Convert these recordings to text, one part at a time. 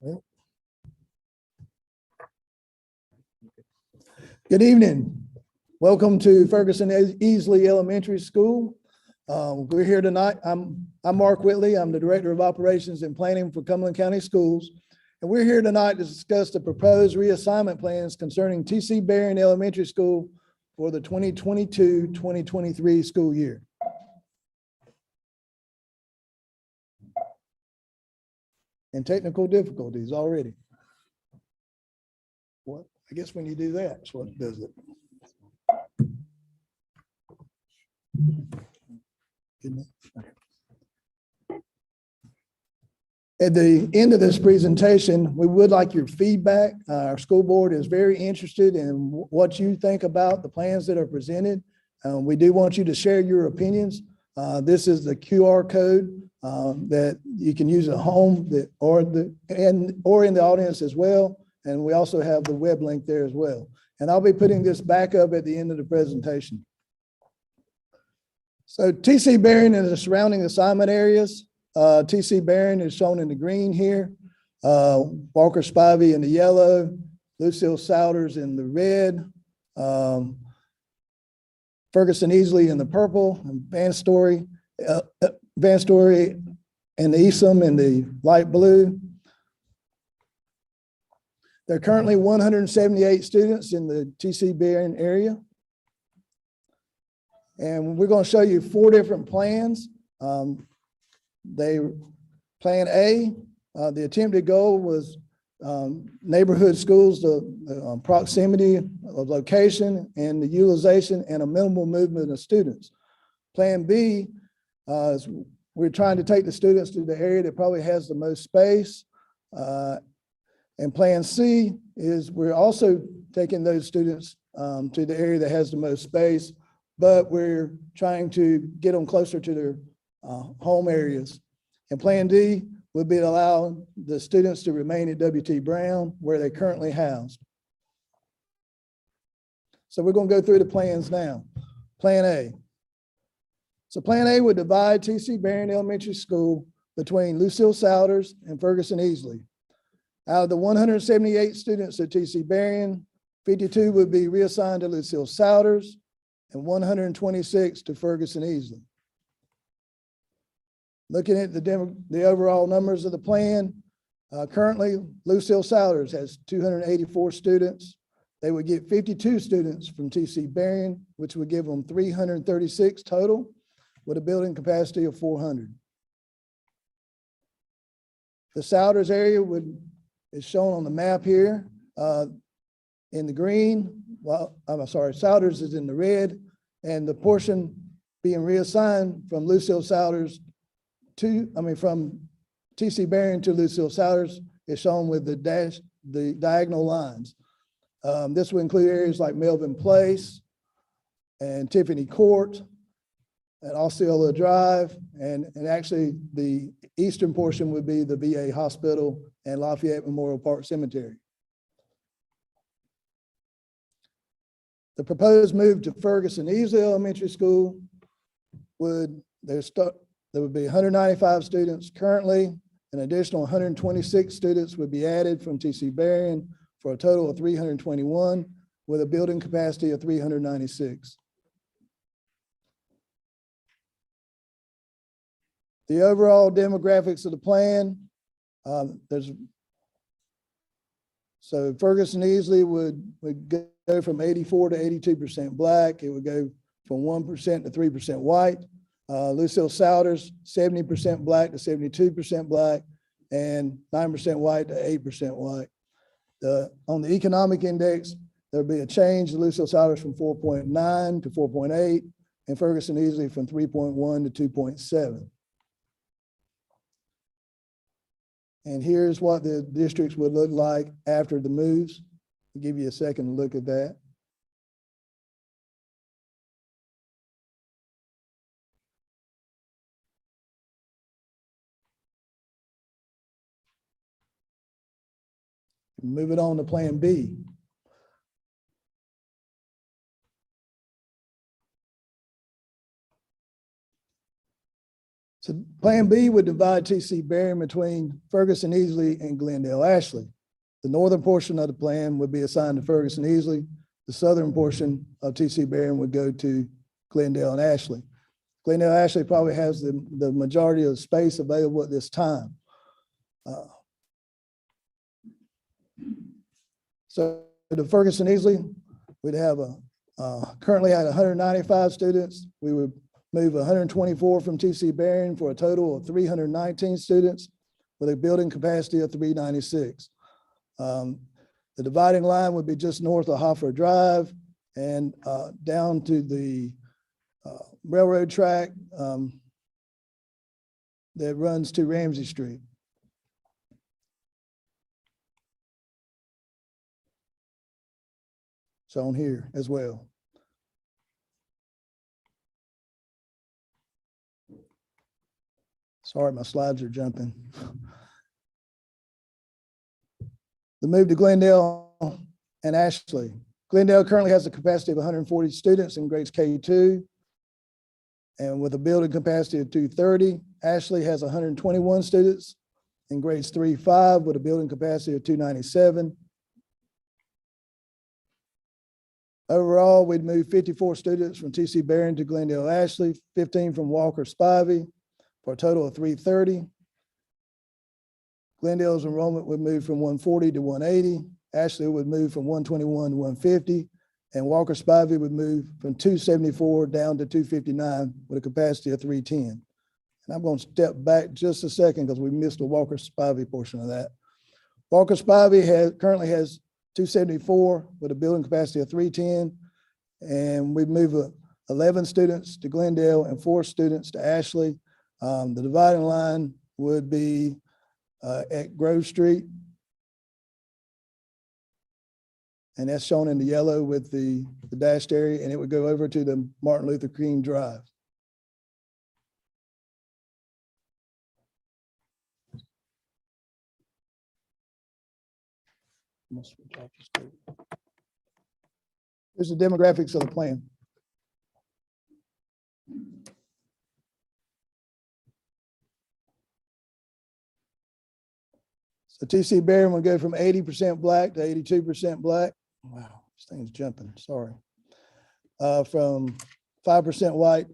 Good evening. Welcome to Ferguson Easley Elementary School. We're here tonight. I'm Mark Whitley. I'm the Director of Operations and Planning for Cumberland County Schools. And we're here tonight to discuss the proposed reassignment plans concerning T.C. Berrien Elementary School for the 2022-2023 school year. And technical difficulties already. What? I guess when you do that, that's what does it. At the end of this presentation, we would like your feedback. Our school board is very interested in what you think about the plans that are presented. We do want you to share your opinions. This is the QR code that you can use at home or in the audience as well. And we also have the web link there as well. And I'll be putting this back up at the end of the presentation. So T.C. Berrien and the surrounding assignment areas. T.C. Berrien is shown in the green here. Walker Spivey in the yellow. Lucille Souders in the red. Ferguson Easley in the purple. And Van Story and Eastham in the light blue. There are currently 178 students in the T.C. Berrien area. And we're going to show you 4 different plans. Plan A, the attempted goal was neighborhood schools, the proximity of location and the utilization and a minimal movement of students. Plan B is we're trying to take the students to the area that probably has the most space. And Plan C is we're also taking those students to the area that has the most space, but we're trying to get them closer to their home areas. And Plan D would be to allow the students to remain at W.T. Brown where they're currently housed. So we're going to go through the plans now. Plan A. So Plan A would divide T.C. Berrien Elementary School between Lucille Souders and Ferguson Easley. Out of the 178 students at T.C. Berrien, 52 would be reassigned to Lucille Souders and 126 to Ferguson Easley. Looking at the overall numbers of the plan, currently Lucille Souders has 284 students. They would get 52 students from T.C. Berrien, which would give them 336 total with a building capacity of 400. The Souders area is shown on the map here in the green. Well, I'm sorry, Souders is in the red, and the portion being reassigned from Lucille Souders from T.C. Berrien to Lucille Souders is shown with the diagonal lines. This will include areas like Melvin Place and Tiffany Court and Osceola Drive, and actually the eastern portion would be the VA Hospital and Lafayette Memorial Park Cemetery. The proposed move to Ferguson Easley Elementary School there would be 195 students currently. An additional 126 students would be added from T.C. Berrien for a total of 321 with a building capacity of 396. The overall demographics of the plan, so Ferguson Easley would go from 84 to 82% black. It would go from 1% to 3% white. Lucille Souders, 70% black to 72% black, and 9% white to 8% white. On the economic index, there'll be a change. Lucille Souders from 4.9 to 4.8, and Ferguson Easley from 3.1 to 2.7. And here's what the districts would look like after the moves. I'll give you a second to look at that. Moving on to Plan B. So Plan B would divide TC Berrien between Ferguson Easley and Glendale Ashley. The northern portion of the plan would be assigned to Ferguson Easley. The southern portion of TC Berrien would go to Glendale and Ashley. Glendale Ashley probably has the majority of the space available at this time. So the Ferguson Easley, we'd have currently at 195 students. We would move 124 from TC Berrien for a total of 319 students with a building capacity of 396. The dividing line would be just north of Hoffer Drive and down to the railroad track that runs to Ramsey Street. Shown here as well. Sorry, my slides are jumping. The move to Glendale and Ashley. Glendale currently has a capacity of 140 students in grades K2 and with a building capacity of 230. Ashley has 121 students in grades 3-5 with a building capacity of 297. Overall, we'd move 54 students from TC Berrien to Glendale Ashley, 15 from Walker Spivey for a total of 330. Glendale's enrollment would move from 140 to 180. Ashley would move from 121 to 150. And Walker Spivey would move from 274 down to 259 with a capacity of 310. And I'm going to step back just a second because we missed the Walker Spivey portion of that. Walker Spivey currently has 274 with a building capacity of 310. And we move 11 students to Glendale and 4 students to Ashley. The dividing line would be at Grove Street. And that's shown in the yellow with the dashed area, and it would go over to the Martin Luther King Drive. Here's the demographics of the plan. So TC Berrien would go from 80% black to 82% black. Wow, this thing's jumping, sorry. From 5% white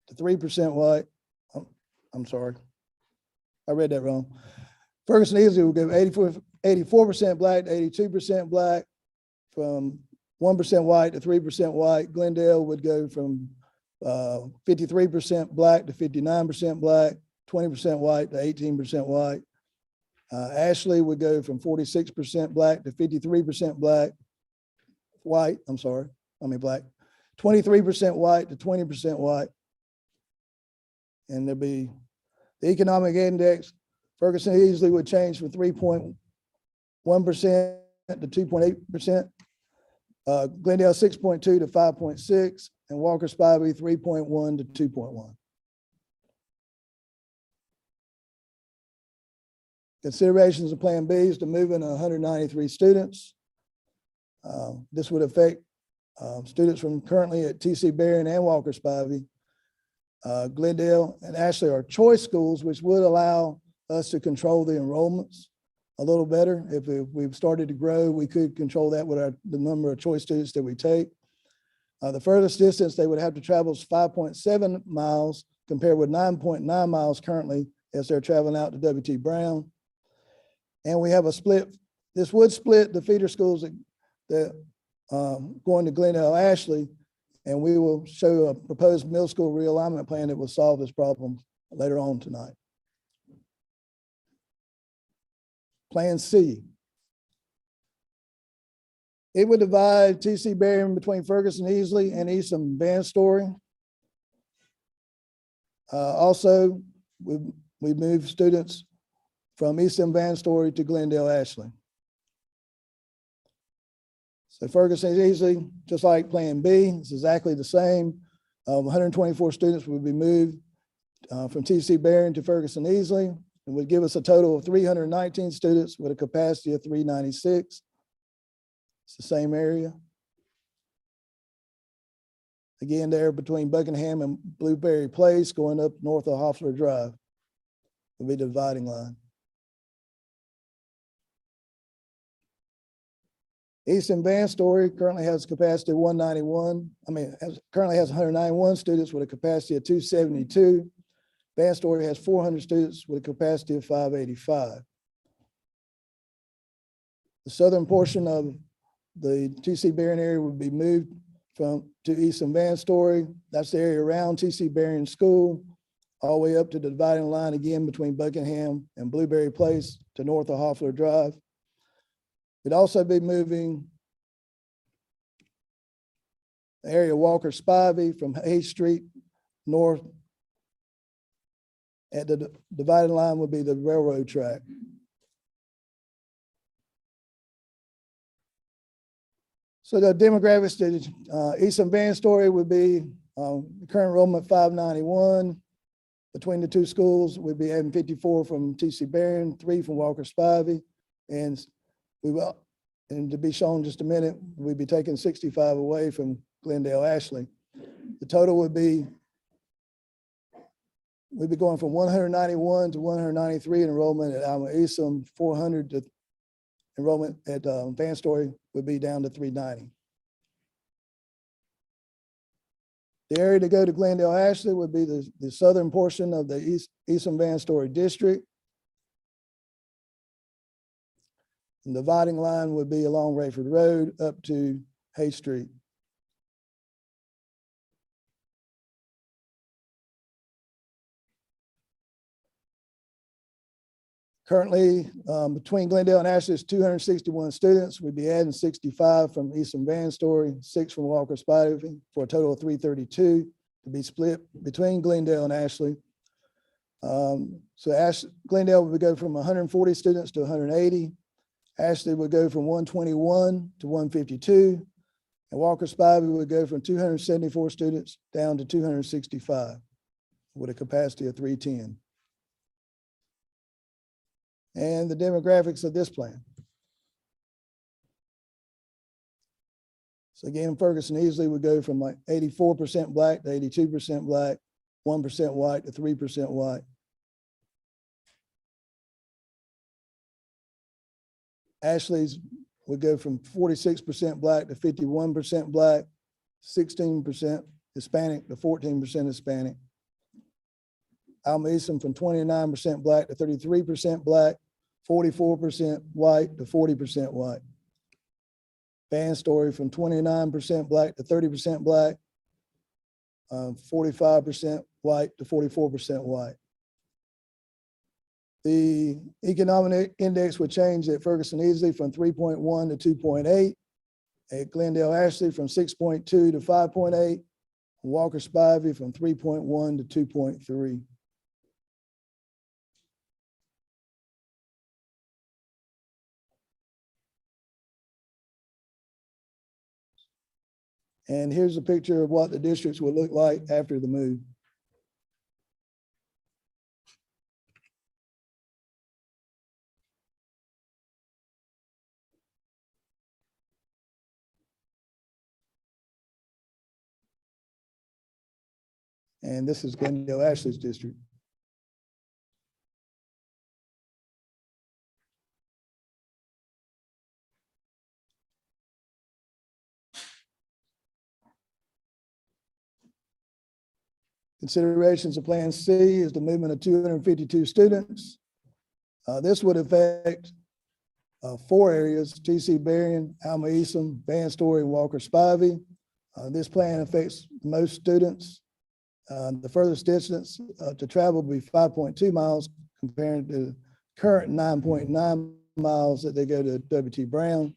to 3% white. I'm sorry, I read that wrong. Ferguson Easley would go 84% black to 82% black. From 1% white to 3% white. Glendale would go from 53% black to 59% black, 20% white to 18% white. Ashley would go from 46% black to 53% black, black, 23% white to 20% white. And there'd be the economic index. Ferguson Easley would change from 3.1% to 2.8%. Glendale 6.2 to 5.6, and Walker Spivey 3.1 to 2.1. Considerations of Plan B is to move in 193 students. This would affect students from currently at TC Berrien and Walker Spivey. Glendale and Ashley are choice schools, which would allow us to control the enrollments a little better. If we've started to grow, we could control that with the number of choice students that we take. The furthest distance they would have to travel is 5.7 miles compared with 9.9 miles currently as they're traveling out to W.T. Brown. And we have a split. This would split the feeder schools that going to Glendale Ashley, and we will show a proposed middle school realignment plan that will solve this problem later on tonight. Plan C. It would divide TC Berrien between Ferguson Easley and Eastham Van Story. Also, we move students from Eastham Van Story to Glendale Ashley. So Ferguson Easley, just like Plan B, it's exactly the same. 124 students would be moved from TC Berrien to Ferguson Easley, and would give us a total of 319 students with a capacity of 396. It's the same area. Again, there between Buckingham and Blueberry Place, going up north of Hoffler Drive will be the dividing line. Eastern Van Story currently has a capacity of 191. Currently has 191 students with a capacity of 272. Van Story has 400 students with a capacity of 585. The southern portion of the T.C. Barron area would be moved to Eastern Van Story. That's the area around T.C. Barron School, all the way up to the dividing line again between Buckingham and Blueberry Place to north of Hoffler Drive. We'd also be moving the area of Walker Spivey from Hay Street north. At the dividing line would be the railroad track. So the demographics to Eastern Van Story would be current enrollment 591. Between the two schools, we'd be having 54 from T.C. Barron, 3 from Walker Spivey, and to be shown in just a minute, we'd be taking 65 away from Glendale Ashley. The total would be, we'd be going from 191 to 193 enrollment at Alma Eastern, 400 to enrollment at Van Story would be down to 390. The area to go to Glendale Ashley would be the southern portion of the Eastern Van Story district. And the dividing line would be along Rayford Road up to Hay Street. Currently, between Glendale and Ashley is 261 students. We'd be adding 65 from Eastern Van Story, 6 from Walker Spivey, for a total of 332 to be split between Glendale and Ashley. Glendale would go from 140 students to 180. Ashley would go from 121 to 152. And Walker Spivey would go from 274 students down to 265 with a capacity of 310. And the demographics of this plan. So again, Ferguson easily would go from like 84% black to 82% black, 1% white to 3% white. Ashley's would go from 46% black to 51% black, 16% Hispanic to 14% Hispanic. Alma Eastern from 29% black to 33% black, 44% white to 40% white. Van Story from 29% black to 30% black, 45% white to 44% white. The economic index would change at Ferguson Easley from 3.1 to 2.8, at Glendale Ashley from 6.2 to 5.8, Walker Spivey from 3.1 to 2.3. And here's a picture of what the districts would look like after the move. And this is Glendale Ashley's district. Considerations of Plan C is the movement of 252 students. This would affect 4 areas: T.C. Barron, Alma Eastern, Van Story, and Walker Spivey. This plan affects most students. The furthest distance to travel will be 5.2 miles compared to current 9.9 miles that they go to W.T. Brown.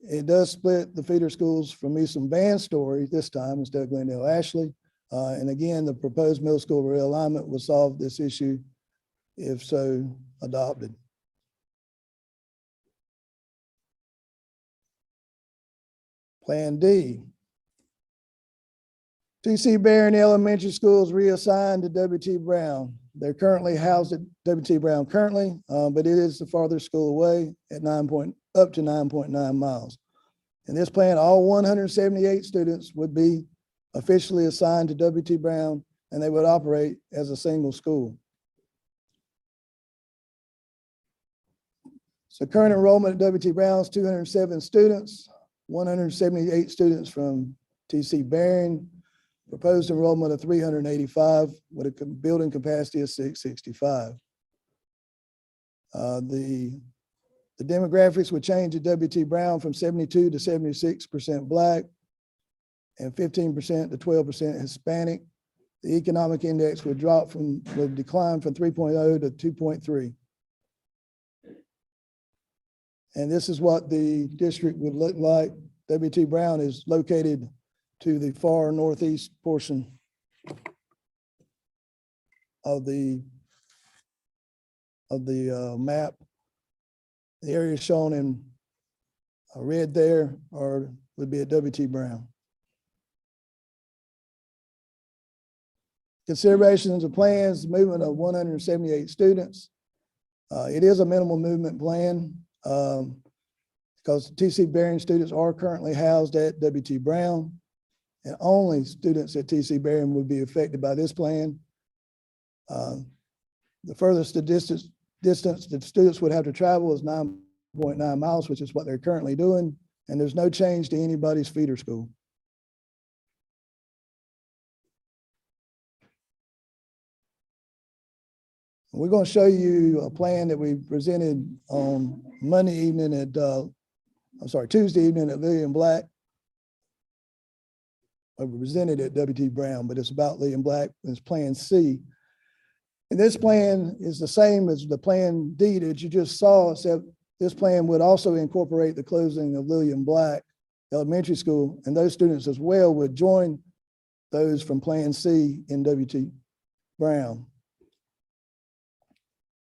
It does split the feeder schools from Eastern Van Story this time instead of Glendale Ashley. And again, the proposed middle school realignment will solve this issue if so adopted. Plan D. T.C. Barron Elementary School is reassigned to W.T. Brown. They're currently housed at W.T. Brown but it is the farthest school away at up to 9.9 miles. In this plan, all 178 students would be officially assigned to W.T. Brown, and they would operate as a single school. So current enrollment at W.T. Brown is 207 students, 178 students from T.C. Barron, proposed enrollment of 385 with a building capacity of 665. The demographics would change at W.T. Brown from 72 to 76% Black and 15% to 12% Hispanic. The economic index would decline from 3.0 to 2.3. And this is what the district would look like. W.T. Brown is located to the far northeast portion of the map. The areas shown in red there would be at W.T. Brown. Considerations of plans, movement of 178 students. It is a minimal movement plan because T.C. Barron students are currently housed at W.T. Brown, and only students at T.C. Barron would be affected by this plan. The furthest distance that students would have to travel is 9.9 miles, which is what they're currently doing, and there's no change to anybody's feeder school. We're going to show you a plan that we presented on Tuesday evening at William Black. We presented at W.T. Brown, but it's about William Black. It's Plan C. And this plan is the same as the Plan D that you just saw, except this plan would also incorporate the closing of William Black Elementary School, and those students as well would join those from Plan C in W.T. Brown.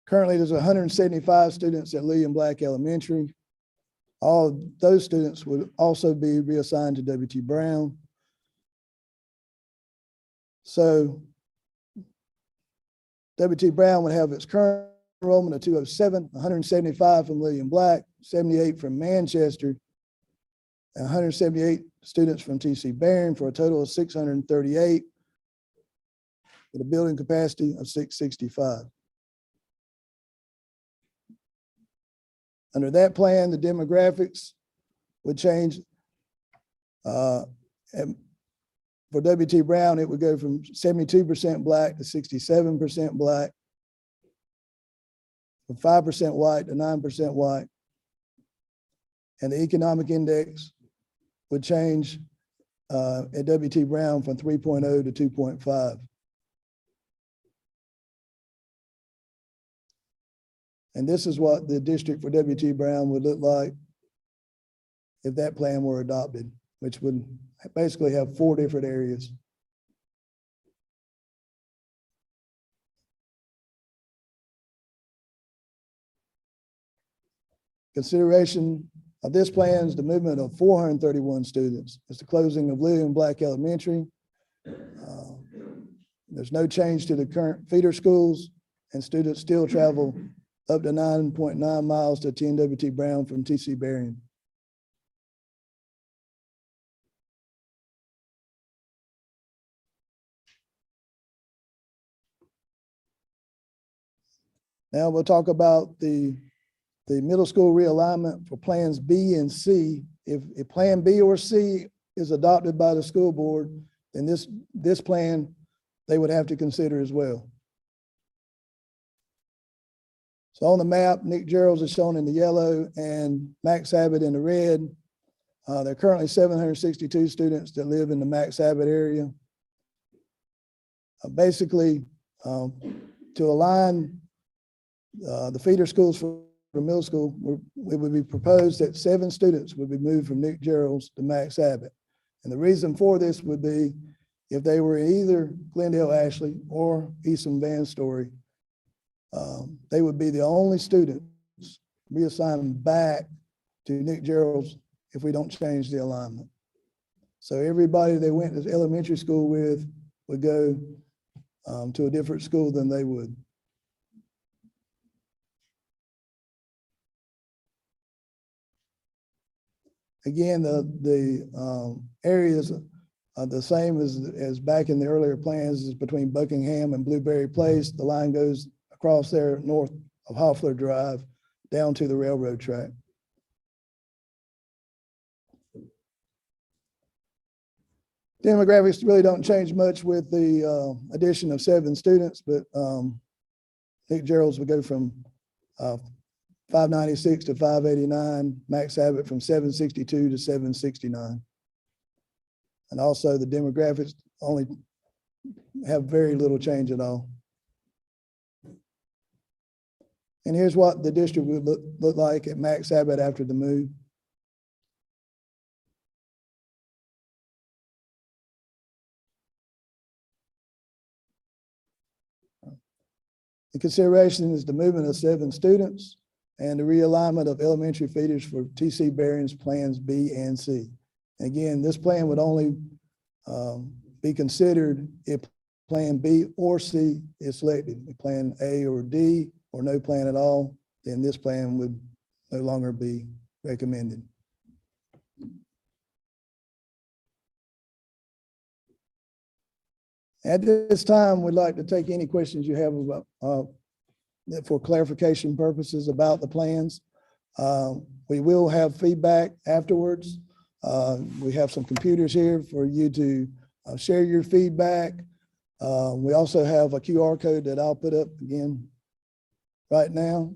Currently, there's 175 students at William Black Elementary. All of those students would also be reassigned to W.T. Brown. So W.T. Brown would have its current enrollment of 207, 175 from William Black, 78 from Manchester, and 178 students from T.C. Barron for a total of 638 with a building capacity of 665. Under that plan, the demographics would change. And for W.T. Brown, it would go from 72% Black to 67% Black, from 5% white to 9% white. And the economic index would change at W.T. Brown from 3.0 to 2.5. And this is what the district for W.T. Brown would look like if that plan were adopted, which would basically have 4 different areas. Consideration of this plan is the movement of 431 students. It's the closing of William Black Elementary. There's no change to the current feeder schools, and students still travel up to 9.9 miles to attend W.T. Brown from T.C. Barron. Now we'll talk about the middle school realignment for plans B and C. If plan B or C is adopted by the school board, then this plan they would have to consider as well. So on the map, Nick Gerald's is shown in the yellow and Max Abbott in the red. There are currently 762 students that live in the Max Abbott area. Basically, to align the feeder schools for middle school, it would be proposed that 7 students would be moved from Nick Gerald's to Max Abbott. And the reason for this would be if they were either Glendale Ashley or Eastham Van Story, they would be the only students reassigned back to Nick Gerald's if we don't change the alignment. So everybody they went to elementary school with would go to a different school than they would. Again, the areas are the same as back in the earlier plans, is between Buckingham and Blueberry Place. The line goes across there north of Hoffler Drive down to the railroad track. Demographics really don't change much with the addition of 7 students, but Nick Gerald's would go from 596 to 589, Max Abbott from 762 to 769. And also the demographics only have very little change at all. And here's what the district would look like at Max Abbott after the move. The consideration is the movement of 7 students and the realignment of elementary feeders for TC Barron's plans B and C. Again, this plan would only be considered if plan B or C is selected. If plan A or D or no plan at all, then this plan would no longer be recommended. At this time, we'd like to take any questions you have about, for clarification purposes about the plans. We will have feedback afterwards. We have some computers here for you to share your feedback. We also have a QR code that I'll put up again right now.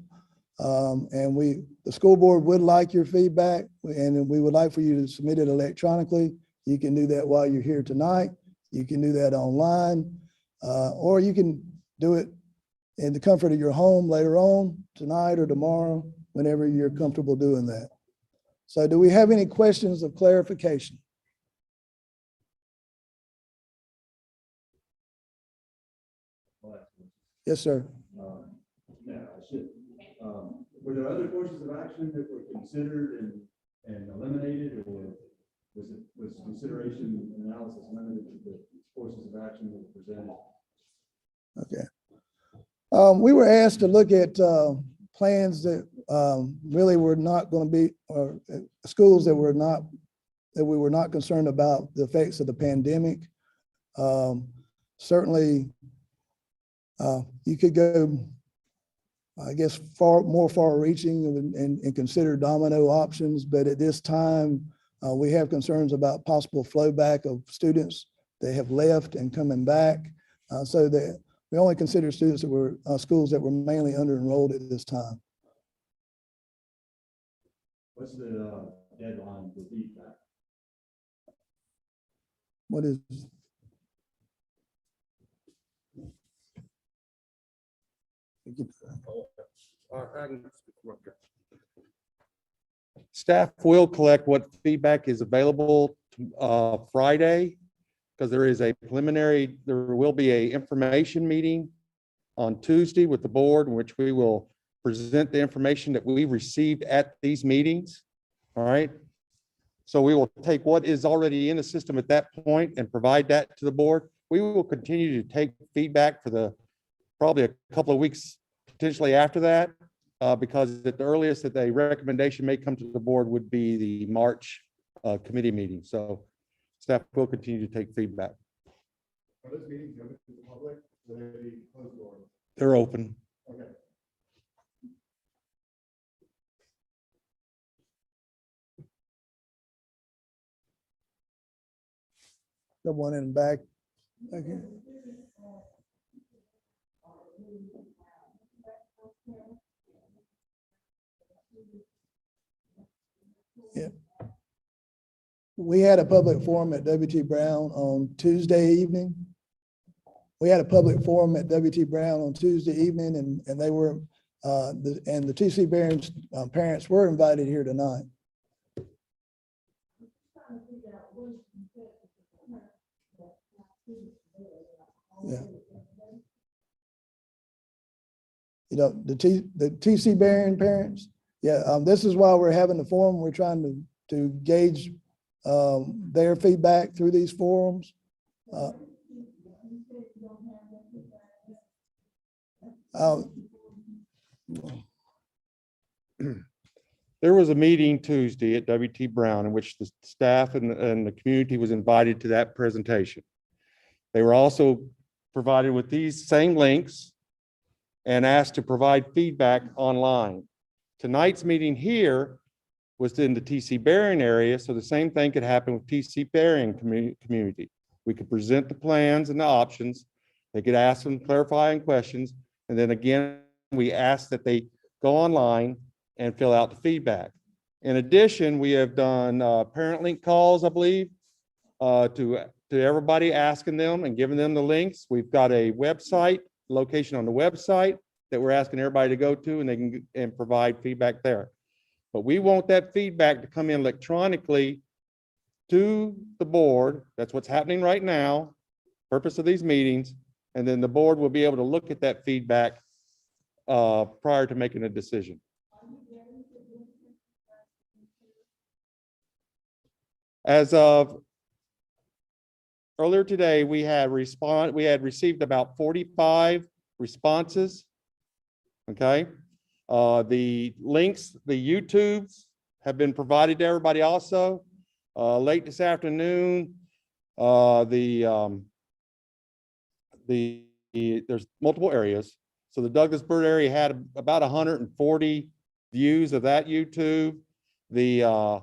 And the school board would like your feedback, and we would like for you to submit it electronically. You can do that while you're here tonight. You can do that online, or you can do it in the comfort of your home later on, tonight or tomorrow, whenever you're comfortable doing that. So do we have any questions of clarification? Yes, sir. Yeah, I should. Were there other courses of action that were considered and eliminated, or was consideration and analysis limited to the courses of action that were presented? Okay. We were asked to look at plans that really were not going to be, or schools that we were not concerned about the effects of the pandemic. Certainly, you could go, I guess, more far-reaching and consider domino options, but at this time, we have concerns about possible flow back of students that have left and coming back, so that we only consider students that were schools that were mainly under-enrolled at this time. What's the deadline for feedback? What is? Staff will collect what feedback is available Friday, because there will be a information meeting on Tuesday with the board, in which we will present the information that we received at these meetings. All right. So we will take what is already in the system at that point and provide that to the board. We will continue to take feedback for probably a couple of weeks, potentially after that, because at the earliest that a recommendation may come to the board would be the March committee meeting. So staff will continue to take feedback. Are those meetings open to the public? Will they be closed doors? They're open. Okay. The one in the back. Okay. Yeah. We had a public forum at W.T. Brown on Tuesday evening. We had a public forum at W.T. Brown on Tuesday evening, and they were, and the TC Barron's parents were invited here tonight. Yeah. You know, the TC Barron parents, yeah, this is why we're having the forum. We're trying to gauge their feedback through these forums. There was a meeting Tuesday at WT Brown in which the staff and the community was invited to that presentation. They were also provided with these same links and asked to provide feedback online. Tonight's meeting here was in the TC Berrien area, so the same thing could happen with TC Berrien community. We could present the plans and the options. They could ask some clarifying questions. And then again, we ask that they go online and fill out the feedback. In addition, we have done parent link calls, I believe, to everybody, asking them and giving them the links. We've got a website, location on the website that we're asking everybody to go to, and they can provide feedback there. But we want that feedback to come in electronically to the board. That's what's happening right now, purpose of these meetings. And then the board will be able to look at that feedback prior to making a decision. As of earlier today, we had received about 45 responses. Okay. The links, the YouTubes have been provided to everybody also. Late this afternoon, there's multiple areas. So the Douglasburg area had about 140 views of that YouTube. The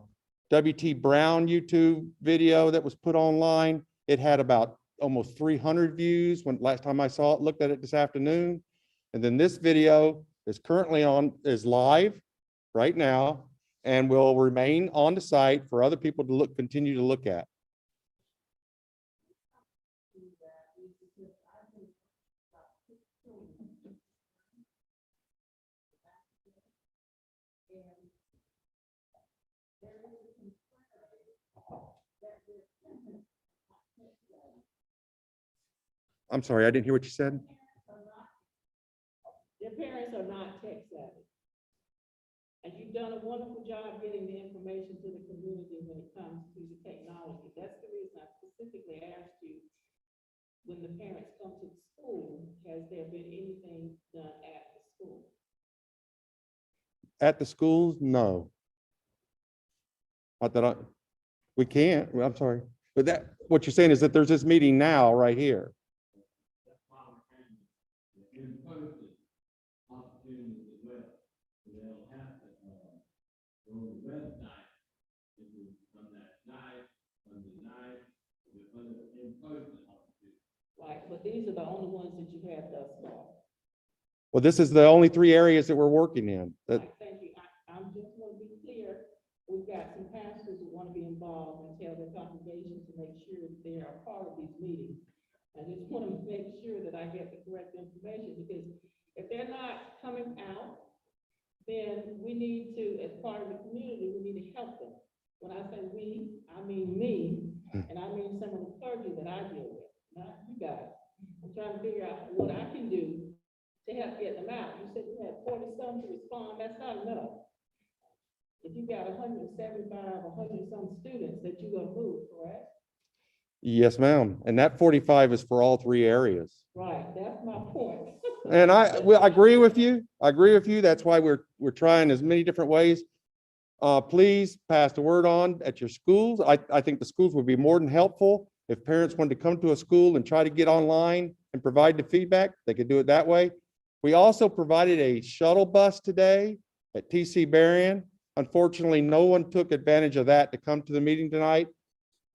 WT Brown YouTube video that was put online, it had about almost 300 views when last time I saw it, looked at it this afternoon. And then this video is currently is live right now and will remain on the site for other people to continue to look at. I'm sorry, I didn't hear what you said. Their parents are not tech savvy. And you've done a wonderful job getting the information to the community when it comes to the technology. That's the reason I specifically asked you, when the parents come to the school, has there been anything done at the school? At the schools, no. Not that we can't, well, I'm sorry. But what you're saying is that there's this meeting now right here. Opportunities as well. So they'll have to go on the website from that night, from the night, in person opportunity. Right, but these are the only ones that you have thus far. Well, this is the only 3 areas that we're working in. Right, thank you. I'm just want to be clear. We've got some pastors who want to be involved and tell their congregation to make sure that they are part of these meetings. I just want to make sure that I get the correct information, because if they're not coming out, then we need to, as part of the community, we need to help them. When I say we, I mean me, and I mean some of the clergy that I deal with, not you guys. I'm trying to figure out what I can do to help get them out. You said you had 40-some to respond. That's not enough. If you got 175, 100-some students that you're gonna move, correct? Yes, ma'am. And that 45 is for all 3 areas. Right, that's my point. And I agree with you. I agree with you. That's why we're trying as many different ways. Please pass the word on at your schools. I think the schools would be more than helpful if parents wanted to come to a school and try to get online and provide the feedback. They could do it that way. We also provided a shuttle bus today at TC Berrien. Unfortunately, no one took advantage of that to come to the meeting tonight.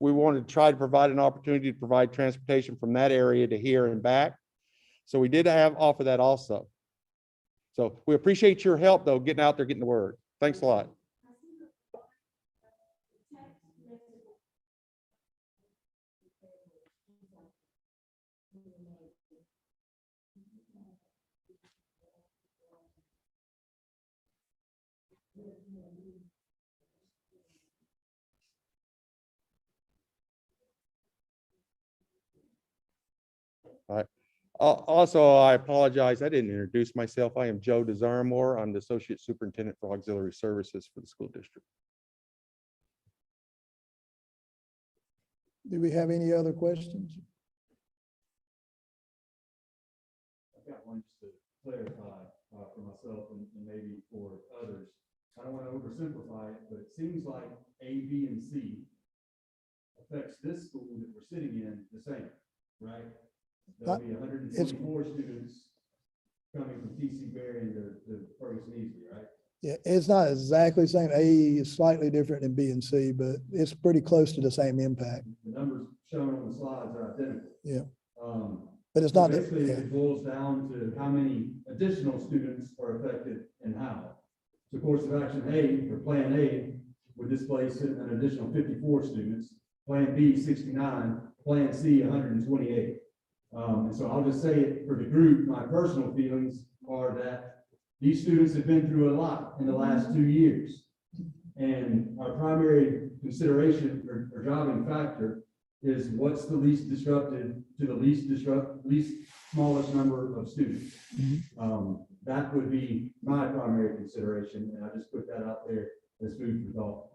We wanted to try to provide an opportunity to provide transportation from that area to here and back. So we did offer that also. So we appreciate your help, though, getting out there, getting the word. Thanks a lot. All right. Also, I apologize. I didn't introduce myself. I am Joe DeZaramore. I'm the Associate Superintendent for Auxiliary Services for the school district. Do we have any other questions? I've got one just to clarify for myself and maybe for others. I don't want to oversimplify it, but it seems like A, B, and C affects this school that we're sitting in the same, right? There'll be 124 students coming from TC Berry to Ferguson Easley, right? Yeah, it's not exactly the same. A is slightly different than B and C, but it's pretty close to the same impact. The numbers shown on the slides are identical. Yeah. Um, But it's so not, basically, yeah. it boils down to how many additional students are affected and how. So course of action A, or Plan A, would displace an additional 54 students, Plan B, 69, Plan C, 128. And so I'll just say it for the group, my personal feelings are that these students have been through a lot in the last 2 years. And our primary consideration or driving factor is what's the least disruptive to the least smallest number of students. That would be my primary consideration, and I just put that out there as food for thought.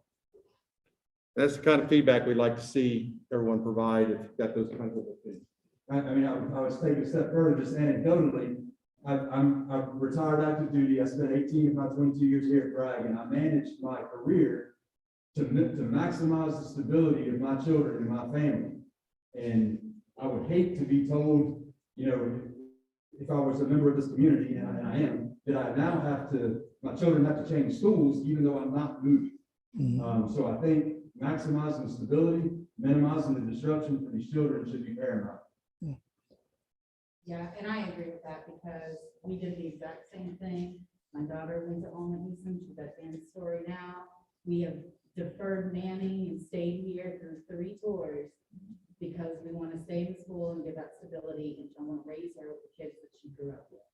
That's the kind of feedback we'd like to see everyone provide if you've got those kinds of things. I mean, I was taking a step further, just anecdotally. I'm retired active duty. I spent 18 of my 22 years here at Bragg, and I managed my career to maximize the stability of my children and my family. And I would hate to be told, you know, if I was a member of this community, and I am, that I now my children have to change schools, even though I'm not moving. So I think maximizing stability, minimizing the disruption for these children should be paramount. Yeah, and I agree with that because we did the exact same thing. My daughter went to Alma Easton, she's at Dan's Story now. We have deferred Manning and stayed here through 3 tours because we want to stay in school and give that stability and I want to raise her with the kids that she grew up with.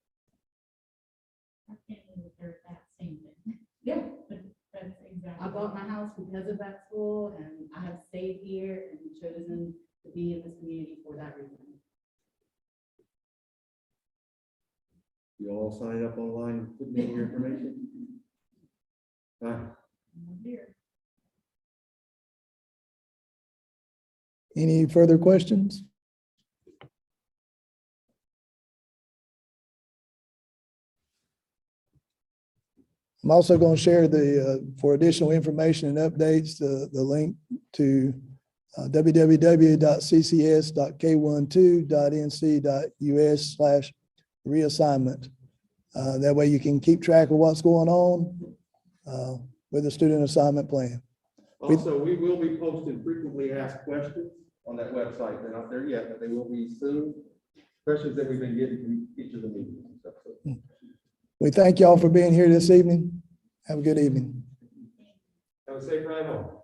I can't even hear that same thing. Yeah, That's exactly. I bought my house because of that school and I have stayed here and chosen to be in this community for that reason. You all sign up online, put in your information. Here. Any further questions? I'm also going to share for additional information and updates, the link to www.ccs.k12.nc.us/reassignment. That way you can keep track of what's going on with the student assignment plan. Also, we will be posting frequently asked questions on that website. They're not there yet, but they will be soon. Questions that we've been getting from each of the meetings and stuff. So. We thank y'all for being here this evening. Have a good evening. Have a safe ride home.